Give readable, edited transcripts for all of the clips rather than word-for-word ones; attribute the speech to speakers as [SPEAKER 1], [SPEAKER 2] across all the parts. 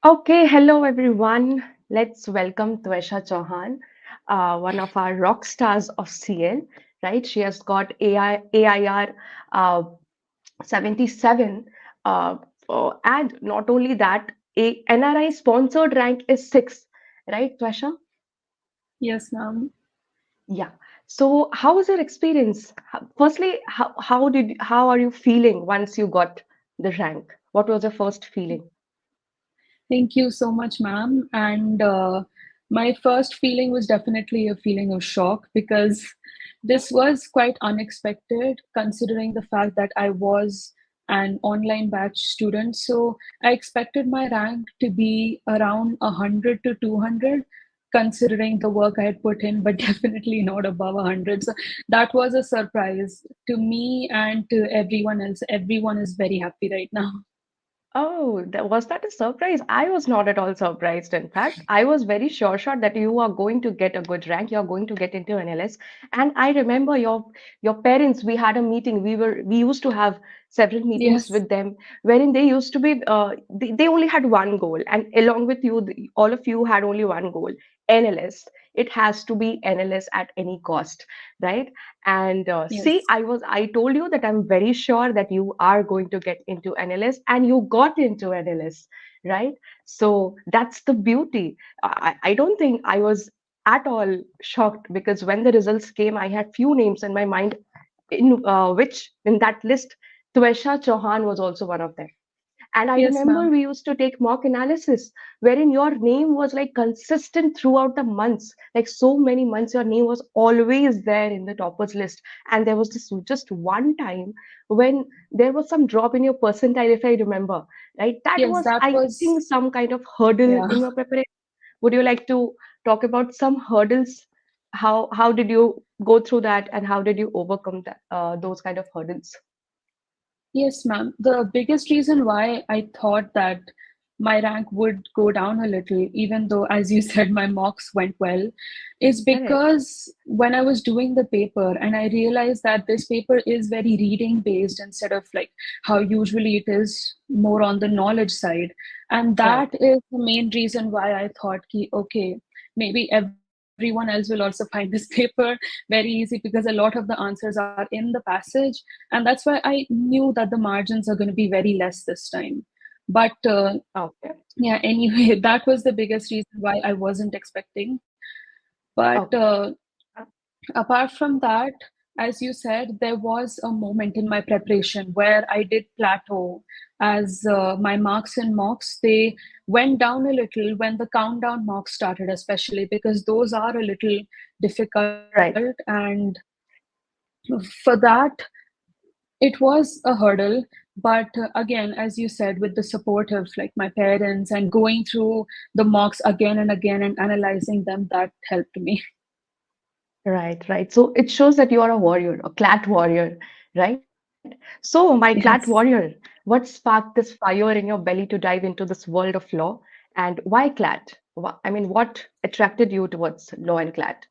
[SPEAKER 1] Okay, hello everyone. Let's welcome Tvesha Chauhan, one of our rock stars of CL, right? She has got AIR uh, 77, uh, and not only that, a NRI sponsored rank is 6, right, Tvesha?
[SPEAKER 2] Yes, ma'am.
[SPEAKER 1] Yeah. So, how was your experience? Firstly, how are you feeling once you got the rank? What was your first feeling?
[SPEAKER 2] Thank you so much, ma'am. And my first feeling was definitely a feeling of shock because this was quite unexpected considering the fact that I was an online batch student. So I expected my rank to be around 100 to 200 considering the work I had put in, but definitely not above 100. So that was a surprise to me and to everyone else. Everyone is very happy right now.
[SPEAKER 1] Oh, was that a surprise? I was not at all surprised. In fact, I was very sure that you are going to get a good rank. You are going to get into NLS. And I remember your parents. We had a meeting. We used to have several meetings
[SPEAKER 2] Yes.
[SPEAKER 1] with them, wherein they used to be they only had one goal, and along with you, all of you had only one goal: NLS. It has to be NLS at any cost, right? And see,
[SPEAKER 2] Yes.
[SPEAKER 1] I told you that I'm very sure that you are going to get into NLS, and you got into NLS, right? So that's the beauty. I don't think I was at all shocked because when the results came, I had few names in my mind, in which in that list, Tvesha Chauhan was also one of them. And I
[SPEAKER 2] Yes,
[SPEAKER 1] remember
[SPEAKER 2] ma'am.
[SPEAKER 1] we used to take mock analysis wherein your name was like consistent throughout the months. Like so many months, your name was always there in the toppers list. And there was this just one time when there was some drop in your percentile, if I remember, right? That
[SPEAKER 2] Yes,
[SPEAKER 1] was,
[SPEAKER 2] that
[SPEAKER 1] I
[SPEAKER 2] was,
[SPEAKER 1] think, some kind of hurdle
[SPEAKER 2] yeah.
[SPEAKER 1] in your preparation. Would you like to talk about some hurdles? How did you go through that, and how did you overcome that those kind of hurdles?
[SPEAKER 2] Yes, ma'am. The biggest reason why I thought that my rank would go down a little, even though, as you said, my mocks went well, is
[SPEAKER 1] Correct.
[SPEAKER 2] because when I was doing the paper and I realized that this paper is very reading based instead of like how usually it is more on the knowledge side. And that
[SPEAKER 1] Right.
[SPEAKER 2] is the main reason why I thought, ki, okay, maybe everyone else will also find this paper very easy because a lot of the answers are in the passage. And that's why I knew that the margins are going to be very less this time. But
[SPEAKER 1] Okay.
[SPEAKER 2] yeah, anyway, that was the biggest reason why I wasn't expecting. But
[SPEAKER 1] Okay.
[SPEAKER 2] apart from that, as you said, there was a moment in my preparation where I did plateau as my marks and mocks, they went down a little when the countdown mocks started, especially because those are a little difficult.
[SPEAKER 1] Right.
[SPEAKER 2] And for that, it was a hurdle. But again, as you said, with the support of like my parents and going through the mocks again and again and analyzing them, that helped me.
[SPEAKER 1] Right, right. So it shows that you are a warrior, a CLAT warrior, right? So, my CLAT
[SPEAKER 2] Yes.
[SPEAKER 1] warrior, what sparked this fire in your belly to dive into this world of law? And why CLAT? I mean, what attracted you towards law and CLAT?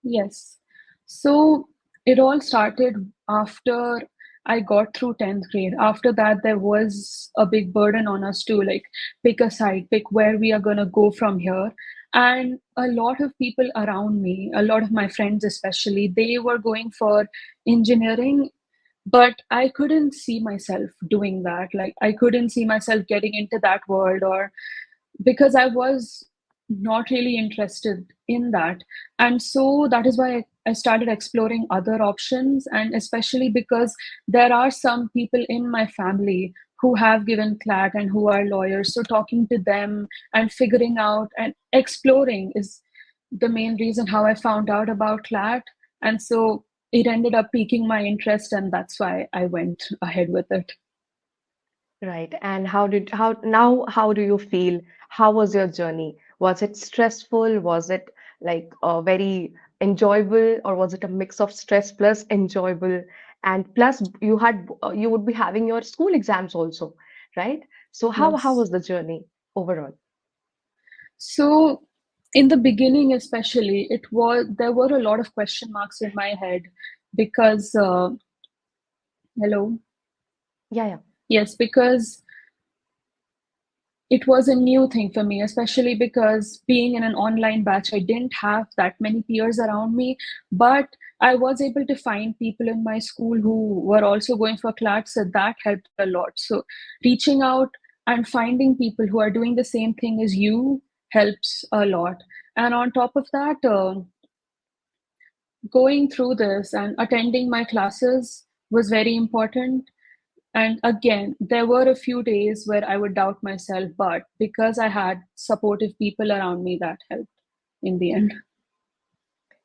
[SPEAKER 2] Yes. So it all started after I got through 10th grade. After that, there was a big burden on us to like pick a side, pick where we are going to go from here. And a lot of people around me, a lot of my friends especially, they were going for engineering, but I couldn't see myself doing that. Like, I couldn't see myself getting into that world, or because I was not really interested in that. And so that is why I started exploring other options. And especially because there are some people in my family who have given CLAT and who are lawyers. So talking to them and figuring out and exploring is the main reason how I found out about CLAT. And so it ended up piquing my interest, and that's why I went ahead with it.
[SPEAKER 1] Right. And how do you feel? How was your journey? Was it stressful? Was it like very enjoyable, or was it a mix of stress plus enjoyable? And plus you would be having your school exams also, right? So how
[SPEAKER 2] Yes.
[SPEAKER 1] was the journey overall?
[SPEAKER 2] So in the beginning, especially, it was there were a lot of question marks in my head because hello,
[SPEAKER 1] Yeah, yeah.
[SPEAKER 2] yes, because it was a new thing for me, especially because being in an online batch, I didn't have that many peers around me. But I was able to find people in my school who were also going for CLAT, so that helped a lot. So reaching out and finding people who are doing the same thing as you helps a lot. And on top of that, going through this and attending my classes was very important. And again, there were a few days where I would doubt myself, but because I had supportive people around me, that helped in the end.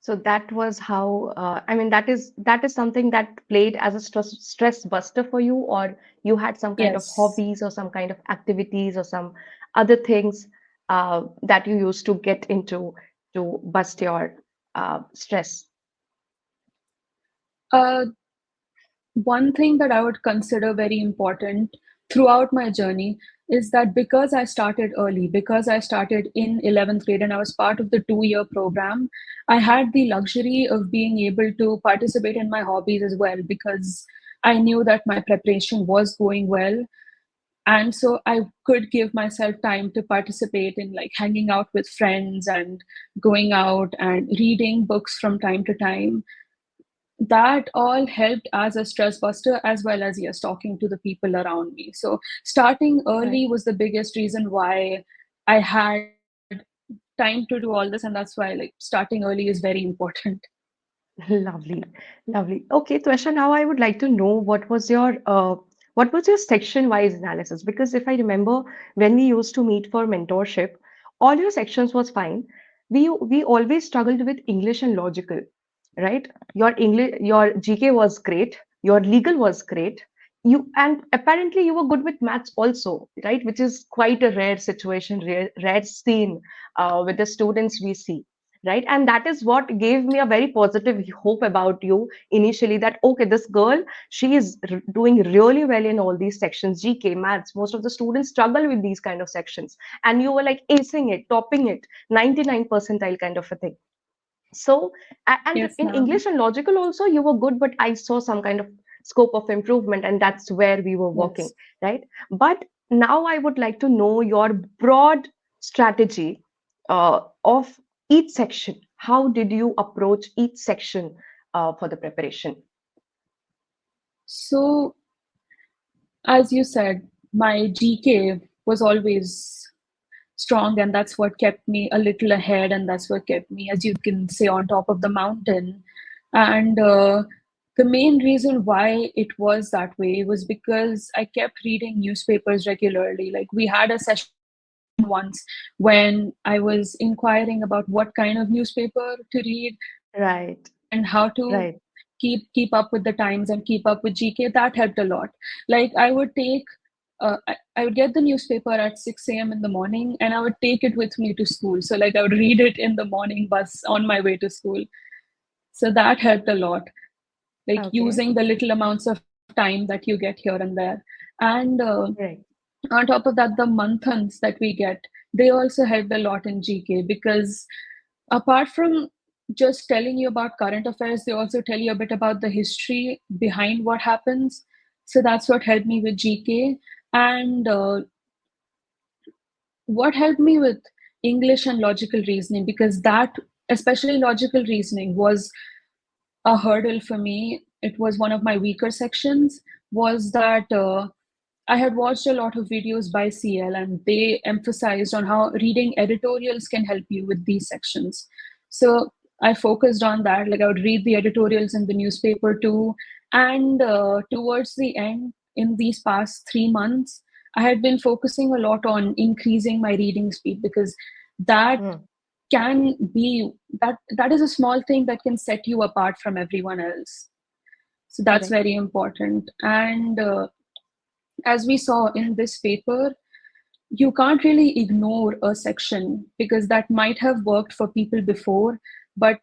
[SPEAKER 1] So that was how, I mean, that is something that played as a stress buster for you, or you had some kind of
[SPEAKER 2] Yes.
[SPEAKER 1] hobbies or some kind of activities or some other things that you used to get into to bust your stress.
[SPEAKER 2] Uh, One thing that I would consider very important throughout my journey is that because I started early, because I started in 11th grade and I was part of the 2 year program, I had the luxury of being able to participate in my hobbies as well because I knew that my preparation was going well. And so I could give myself time to participate in like hanging out with friends and going out and reading books from time to time. That all helped as a stress buster as well as yes talking to the people around me. So starting
[SPEAKER 1] Right.
[SPEAKER 2] early was the biggest reason why I had time to do all this, and that's why like starting early is very important.
[SPEAKER 1] Lovely, lovely. Okay, Tvesha, now I would like to know what was your section-wise analysis? Because if I remember when we used to meet for mentorship, all your sections was fine. We always struggled with English and logical, right? Your English, your GK was great, your legal was great. You and apparently you were good with maths also, right? Which is quite a rare situation, rare scene with the students we see, right? And that is what gave me a very positive hope about you initially, that okay, this girl, she is doing really well in all these sections, GK, maths. Most of the students struggle with these kind of sections, and you were like acing it, topping it, 99 percentile kind of a thing. So, and
[SPEAKER 2] Yes,
[SPEAKER 1] in
[SPEAKER 2] ma'am.
[SPEAKER 1] English and logical also, you were good, but I saw some kind of scope of improvement, and that's where we were working,
[SPEAKER 2] Yes.
[SPEAKER 1] right? But now I would like to know your broad strategy of each section. How did you approach each section for the preparation?
[SPEAKER 2] So as you said, my GK was always strong, and that's what kept me a little ahead, and that's what kept me, as you can say, on top of the mountain. And the main reason why it was that way was because I kept reading newspapers regularly. Like we had a session once when I was inquiring about what kind of newspaper to read and
[SPEAKER 1] Right,
[SPEAKER 2] how to
[SPEAKER 1] right.
[SPEAKER 2] keep up with the times and keep up with GK. That helped a lot. Like I would get the newspaper at 6 a.m. in the morning and I would take it with me to school. So like I would read it in the morning bus on my way to school. So that helped a lot, like
[SPEAKER 1] Okay,
[SPEAKER 2] using the little amounts of time that you get here and there. And
[SPEAKER 1] right.
[SPEAKER 2] on top of that, the monthans that we get, they also helped a lot in GK because apart from just telling you about current affairs, they also tell you a bit about the history behind what happens. So that's what helped me with GK. And what helped me with English and logical reasoning, because that, especially logical reasoning, was a hurdle for me. It was one of my weaker sections, was that I had watched a lot of videos by CL and they emphasized on how reading editorials can help you with these sections. So I focused on that. Like I would read the editorials in the newspaper too. And towards the end, in these past 3 months, I had been focusing a lot on increasing my reading speed because that
[SPEAKER 1] Hmm,
[SPEAKER 2] can be that is a small thing that can set you apart from everyone else. So that's
[SPEAKER 1] correct.
[SPEAKER 2] very important. And as we saw in this paper, you can't really ignore a section because that might have worked for people before, but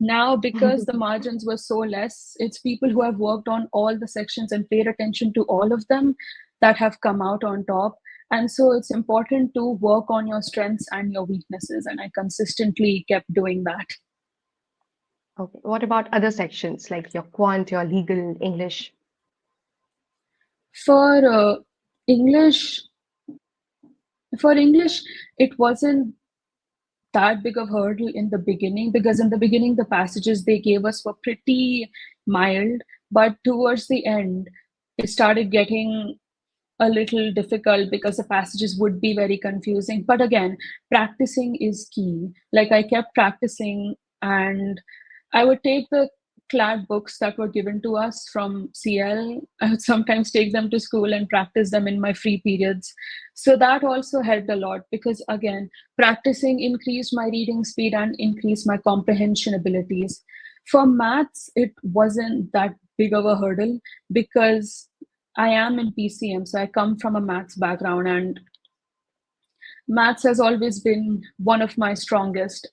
[SPEAKER 2] now because the margins were so less, it's people who have worked on all the sections and paid attention to all of them that have come out on top. And so it's important to work on your strengths and your weaknesses, and I consistently kept doing that.
[SPEAKER 1] Okay. What about other sections like your quant, your legal, English?
[SPEAKER 2] For English, For English, it wasn't that big of a hurdle in the beginning, because in the beginning the passages they gave us were pretty mild, but towards the end it started getting a little difficult because the passages would be very confusing. But again, practicing is key. Like, I kept practicing, and I would take the CLAT books that were given to us from CL. I would sometimes take them to school and practice them in my free periods. So that also helped a lot, because again, practicing increased my reading speed and increased my comprehension abilities. For maths, it wasn't that big of a hurdle, because I am in PCM, so I come from a maths background, and maths has always been one of my strongest.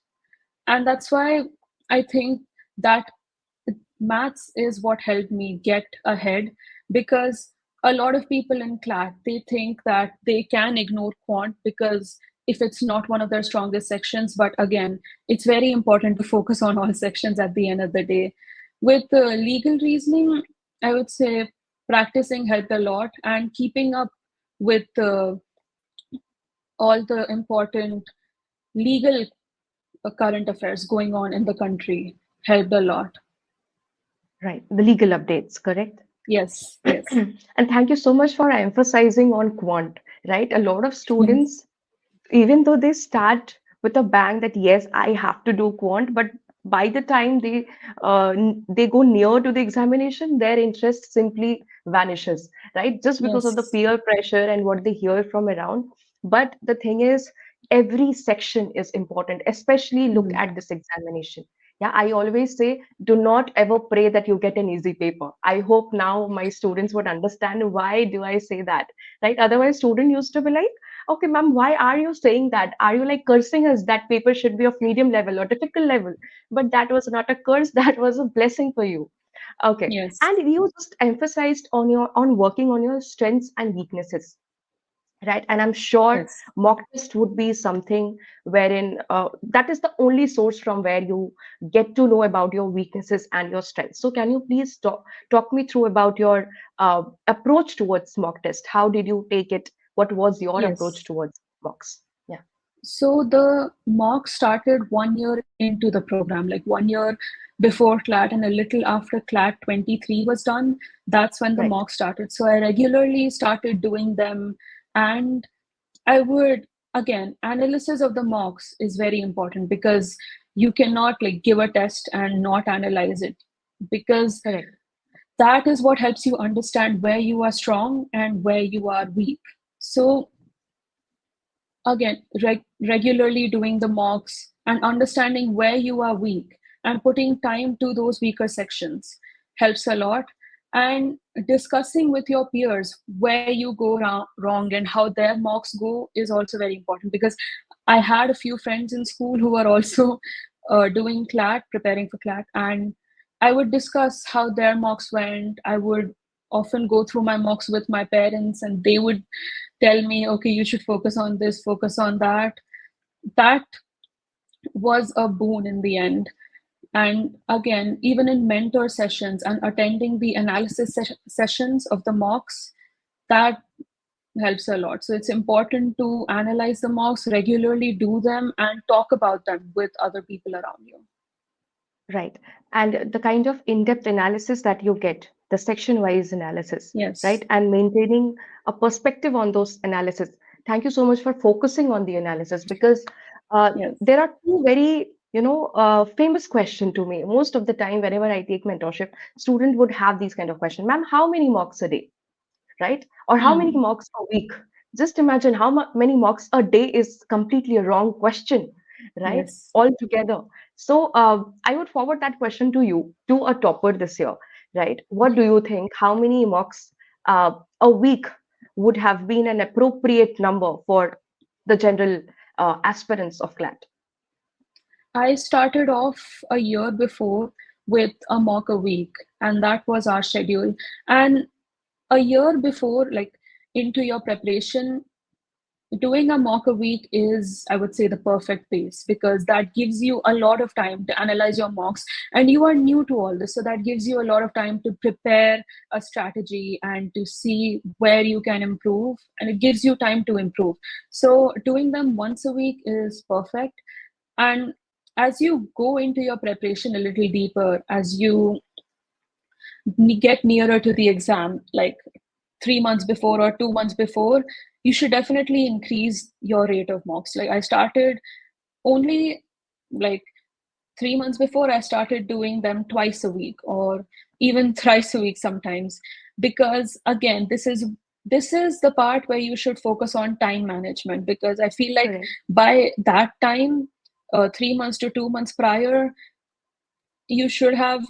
[SPEAKER 2] And that's why I think that maths is what helped me get ahead, because a lot of people in CLAT, they think that they can ignore quant because if it's not one of their strongest sections. But again, it's very important to focus on all sections at the end of the day. With legal reasoning, I would say practicing helped a lot, and keeping up with all the important legal current affairs going on in the country helped a lot.
[SPEAKER 1] Right, the legal updates, correct?
[SPEAKER 2] Yes, yes,
[SPEAKER 1] And thank you so much for emphasizing on quant, right? A lot of
[SPEAKER 2] yes,
[SPEAKER 1] students, even though they start with a bang that yes, I have to do quant, but by the time they go near to the examination, their interest simply vanishes, right? Just because of the
[SPEAKER 2] yes.
[SPEAKER 1] peer pressure and what they hear from around. But the thing is, every section is important, especially look
[SPEAKER 2] Mhm.
[SPEAKER 1] at this examination. Yeah, I always say, do not ever pray that you get an easy paper. I hope now my students would understand why do I say that, right? Otherwise, student used to be like, okay, ma'am, why are you saying that? Are you like cursing us that paper should be of medium level or difficult level? But that was not a curse, that was a blessing for you. Okay.
[SPEAKER 2] Yes,
[SPEAKER 1] And you just emphasized on working on your strengths and weaknesses, right? And I'm sure
[SPEAKER 2] yes,
[SPEAKER 1] mock test would be something wherein that is the only source from where you get to know about your weaknesses and your strengths. So can you please talk me through about your approach towards mock test? How did you take it? What was your approach
[SPEAKER 2] yes.
[SPEAKER 1] towards mocks? Yeah.
[SPEAKER 2] So the mock started 1 year into the program, like 1 year before CLAT and a little after CLAT 23 was done. That's when the
[SPEAKER 1] Right.
[SPEAKER 2] mock started. So I regularly started doing them, and I would, again, analysis of the mocks is very important, because you cannot like give a test and not analyze it, because
[SPEAKER 1] Correct.
[SPEAKER 2] that is what helps you understand where you are strong and where you are weak. So again, regularly doing the mocks and understanding where you are weak and putting time to those weaker sections helps a lot. And discussing with your peers where you go wrong and how their mocks go is also very important, because I had a few friends in school who were also doing CLAT, preparing for CLAT, and I would discuss how their mocks went. I would often go through my mocks with my parents, and they would tell me, okay, you should focus on this, focus on that. That was a boon in the end. And again, even in mentor sessions and attending the analysis sessions of the mocks, that helps a lot. So it's important to analyze the mocks, regularly do them, and talk about them with other people around you.
[SPEAKER 1] Right. And the kind of in-depth analysis that you get, the section-wise analysis,
[SPEAKER 2] Yes,
[SPEAKER 1] right? And maintaining a perspective on those analysis. Thank you so much for focusing on the analysis because
[SPEAKER 2] yes,
[SPEAKER 1] there are two very, famous question to me. Most of the time, whenever I take mentorship, student would have these kind of question. Ma'am, how many mocks a day? Right? Or how many
[SPEAKER 2] mm,
[SPEAKER 1] mocks a week? Just imagine how many mocks a day is completely a wrong question, right?
[SPEAKER 2] yes.
[SPEAKER 1] Altogether. So I would forward that question to you, to a topper this year, right? What do you think? How many mocks a week would have been an appropriate number for the general aspirants of CLAT?
[SPEAKER 2] I started off a year before with a mock a week, and that was our schedule. And a year before, like into your preparation, doing a mock a week is, I would say, the perfect pace, because that gives you a lot of time to analyze your mocks, and you are new to all this, so that gives you a lot of time to prepare a strategy and to see where you can improve, and it gives you time to improve. So doing them once a week is perfect. And as you go into your preparation a little deeper, as you get nearer to the exam, like 3 months before or 2 months before, you should definitely increase your rate of mocks. Like, I started only like 3 months before, I started doing them twice a week or even thrice a week sometimes. Because again, this is the part where you should focus on time management, because I feel like
[SPEAKER 1] Correct.
[SPEAKER 2] by that time, 3 months to 2 months prior, you should have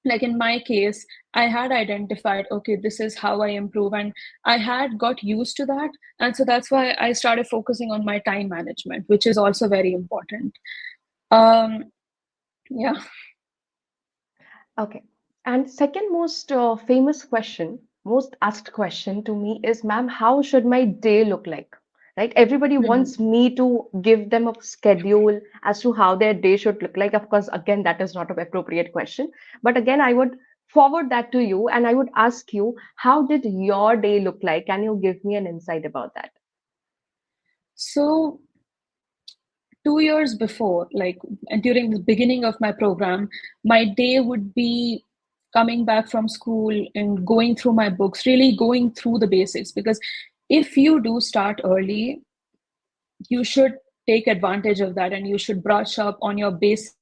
[SPEAKER 2] like in my case, I had identified, okay, this is how I improve, and I had got used to that. And so that's why I started focusing on my time management, which is also very important. um yeah.
[SPEAKER 1] Okay. And second most famous question, most asked question to me is, ma'am, how should my day look like? Right? Everybody
[SPEAKER 2] Mhm.
[SPEAKER 1] wants me to give them a schedule as to how their day should look like. Of course, again, that is not an appropriate question. But again, I would forward that to you and I would ask you, how did your day look like? Can you give me an insight about that?
[SPEAKER 2] So 2 years before, like, and during the beginning of my program, my day would be coming back from school and going through my books, really going through the basics. Because if you do start early, you should take advantage of that, and you should brush up on your basics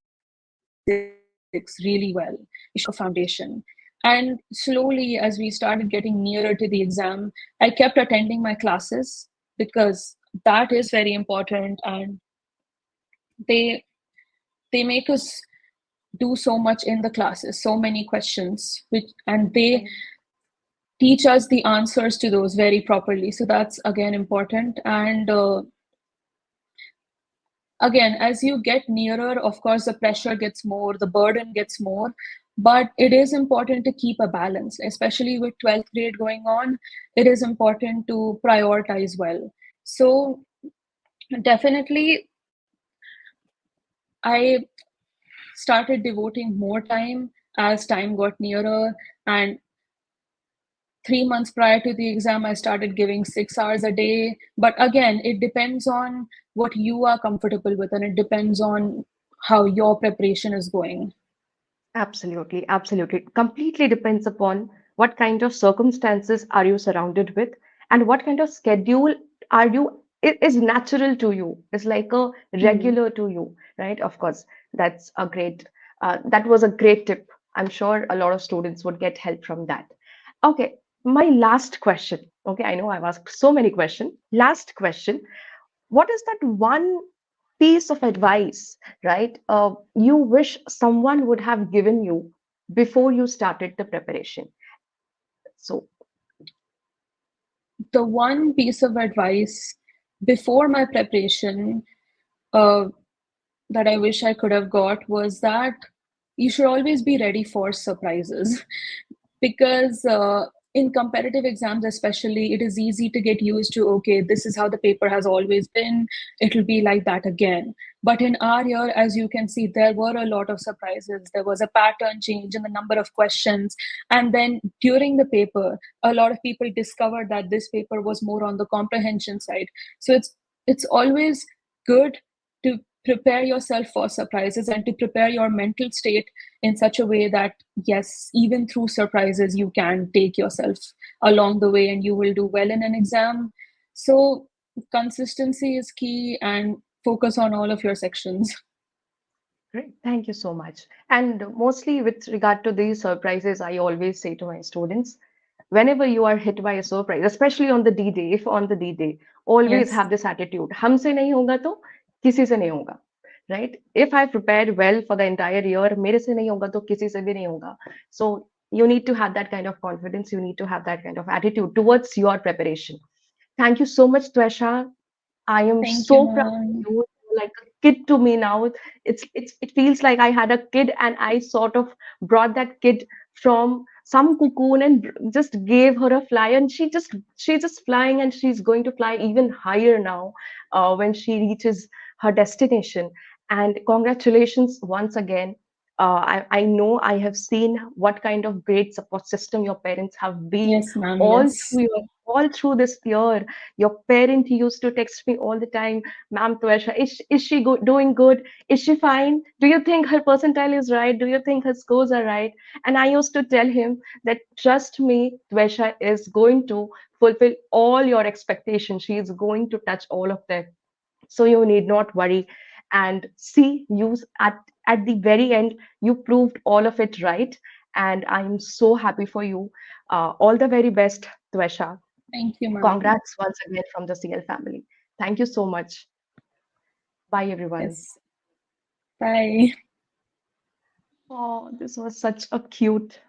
[SPEAKER 2] really well. You should lay a foundation. And slowly, as we started getting nearer to the exam, I kept attending my classes, because that is very important. And they they make us do so much in the classes, so many questions, which, and they
[SPEAKER 1] Right.
[SPEAKER 2] teach us the answers to those very properly. So that's again important. And again, as you get nearer, of course, the pressure gets more, the burden gets more, but it is important to keep a balance, especially with 12th grade going on. It is important to prioritize well. So definitely, I started devoting more time as time got nearer. And 3 months prior to the exam, I started giving 6 hours a day. But again, it depends on what you are comfortable with, and it depends on how your preparation is going.
[SPEAKER 1] Absolutely, absolutely. Completely depends upon what kind of circumstances are you surrounded with and what kind of schedule are you is natural to you, is like a
[SPEAKER 2] Hmm.
[SPEAKER 1] regular to you, right? Of course, that's a great that was a great tip. I'm sure a lot of students would get help from that. Okay, my last question. Okay, I know I've asked so many questions. Last question. What is that one piece of advice, right? You wish someone would have given you before you started the preparation. So,
[SPEAKER 2] The one piece of advice before my preparation, uh, that I wish I could have got, was that you should always be ready for surprises. Because in competitive exams especially, it is easy to get used to, okay, this is how the paper has always been, it'll be like that again. But in our year, as you can see, there were a lot of surprises. There was a pattern change in the number of questions, and then during the paper, a lot of people discovered that this paper was more on the comprehension side. So it's always good to prepare yourself for surprises, and to prepare your mental state in such a way that, yes, even through surprises, you can take yourself along the way and you will do well in an exam. So consistency is key, and focus on all of your sections.
[SPEAKER 1] great. Thank you so much. And mostly with regard to these surprises, I always say to my students, whenever you are hit by a surprise, especially on the D day, if on the D day, always
[SPEAKER 2] Yes.
[SPEAKER 1] have this attitude, हमसे नहीं होगा तो किसी से नहीं होगा. Right? If I prepared well for the entire year, मेरे से नहीं होगा तो किसी से भी नहीं होगा. So you need to have that kind of confidence. You need to have that kind of attitude towards your preparation. Thank you so much, Tvesha. I am
[SPEAKER 2] Thank you,
[SPEAKER 1] so proud of
[SPEAKER 2] ma'am.
[SPEAKER 1] you. You're like a kid to me now. It feels like I had a kid and I sort of brought that kid from some cocoon and just gave her a fly, and she's just flying, and she's going to fly even higher now when she reaches her destination. And congratulations once again. I know, I have seen what kind of great support system your parents have been
[SPEAKER 2] Yes, ma'am.
[SPEAKER 1] all
[SPEAKER 2] Yes.
[SPEAKER 1] through all through this year. Your parent used to text me all the time, "Ma'am Tuesha, is she doing good? Is she fine? Do you think her percentile is right? Do you think her scores are right?" And I used to tell him that, "Trust me, Tvesha is going to fulfill all your expectations. She is going to touch all of them. So you need not worry." And see, you at the very end, you proved all of it right. And I'm so happy for you. All the very best, Tvesha.
[SPEAKER 2] Thank you, ma'am.
[SPEAKER 1] Congrats once again from the CL family. Thank you so much. Bye, everyone.
[SPEAKER 2] Yes. Bye.
[SPEAKER 1] Oh, this was such a cute